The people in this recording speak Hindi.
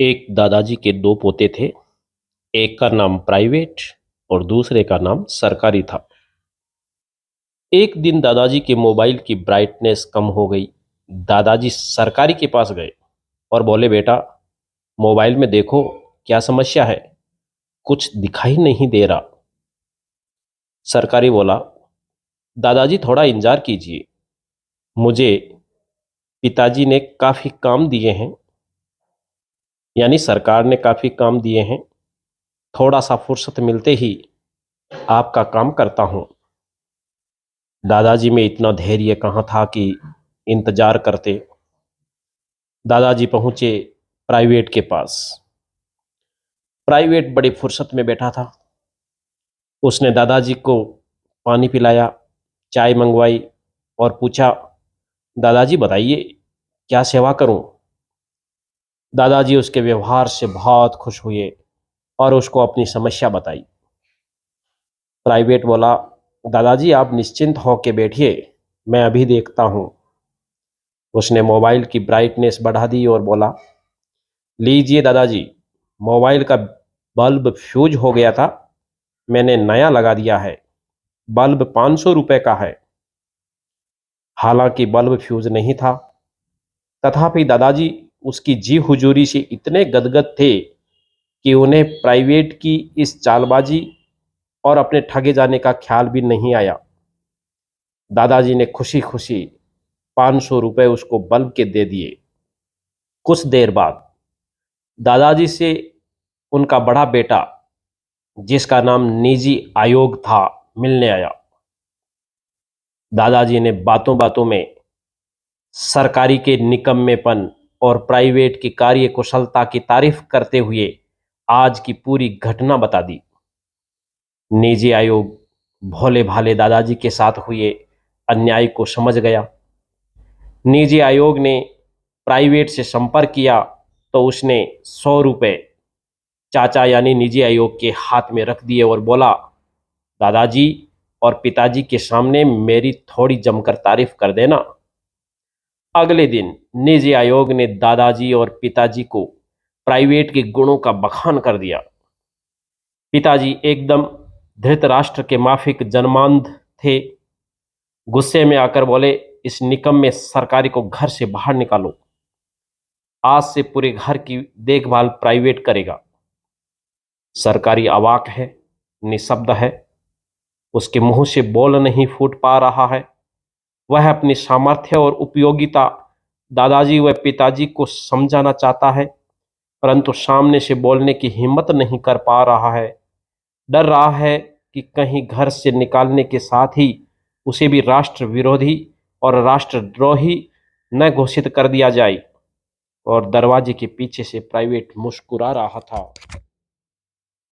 एक दादाजी के दो पोते थे। एक का नाम प्राइवेट और दूसरे का नाम सरकारी था। एक दिन दादाजी के मोबाइल की ब्राइटनेस कम हो गई। दादाजी सरकारी के पास गए और बोले, बेटा मोबाइल में देखो क्या समस्या है, कुछ दिखाई नहीं दे रहा। सरकारी बोला, दादाजी थोड़ा इंतजार कीजिए, मुझे पिताजी ने काफी काम दिए हैं, यानी सरकार ने काफी काम दिए हैं, थोड़ा सा फुर्सत मिलते ही आपका काम करता हूं। दादाजी में इतना धैर्य कहाँ था कि इंतजार करते। दादाजी पहुंचे प्राइवेट के पास। प्राइवेट बड़ी फुर्सत में बैठा था। उसने दादाजी को पानी पिलाया, चाय मंगवाई और पूछा, दादाजी बताइए क्या सेवा करूं। दादाजी उसके व्यवहार से बहुत खुश हुए और उसको अपनी समस्या बताई। प्राइवेट बोला, दादाजी आप निश्चिंत होकर बैठिए, मैं अभी देखता हूं। उसने मोबाइल की ब्राइटनेस बढ़ा दी और बोला, लीजिए दादाजी, मोबाइल का बल्ब फ्यूज हो गया था, मैंने नया लगा दिया है, बल्ब 500 रुपए का है। हालांकि बल्ब फ्यूज नहीं था, तथापि दादाजी उसकी जी हुजूरी से इतने गदगद थे कि उन्हें प्राइवेट की इस चालबाजी और अपने ठगे जाने का ख्याल भी नहीं आया। दादाजी ने खुशी खुशी 500 रुपए उसको बल्ब के दे दिए। कुछ देर बाद दादाजी से उनका बड़ा बेटा, जिसका नाम निजी आयोग था, मिलने आया। दादाजी ने बातों बातों में सरकारी के निकम्मेपन और प्राइवेट की कार्य कुशलता की तारीफ करते हुए आज की पूरी घटना बता दी। निजी आयोग भोले भाले दादाजी के साथ हुए अन्याय को समझ गया। निजी आयोग ने प्राइवेट से संपर्क किया तो उसने 100 रुपए चाचा यानी निजी आयोग के हाथ में रख दिए और बोला, दादाजी और पिताजी के सामने मेरी थोड़ी जमकर तारीफ कर देना। अगले दिन निजी आयोग ने दादाजी और पिताजी को प्राइवेट के गुणों का बखान कर दिया। पिताजी एकदम धृतराष्ट्र के माफिक जन्मांध थे। गुस्से में आकर बोले, इस निकम्मे सरकारी को घर से बाहर निकालो, आज से पूरे घर की देखभाल प्राइवेट करेगा। सरकारी अवाक है, निशब्द है, उसके मुंह से बोल नहीं फूट पा रहा है। वह अपनी सामर्थ्य और उपयोगिता दादाजी व पिताजी को समझाना चाहता है, परंतु सामने से बोलने की हिम्मत नहीं कर पा रहा है। डर रहा है कि कहीं घर से निकालने के साथ ही उसे भी राष्ट्र विरोधी और राष्ट्रद्रोही न घोषित कर दिया जाए। और दरवाजे के पीछे से प्राइवेट मुस्कुरा रहा था।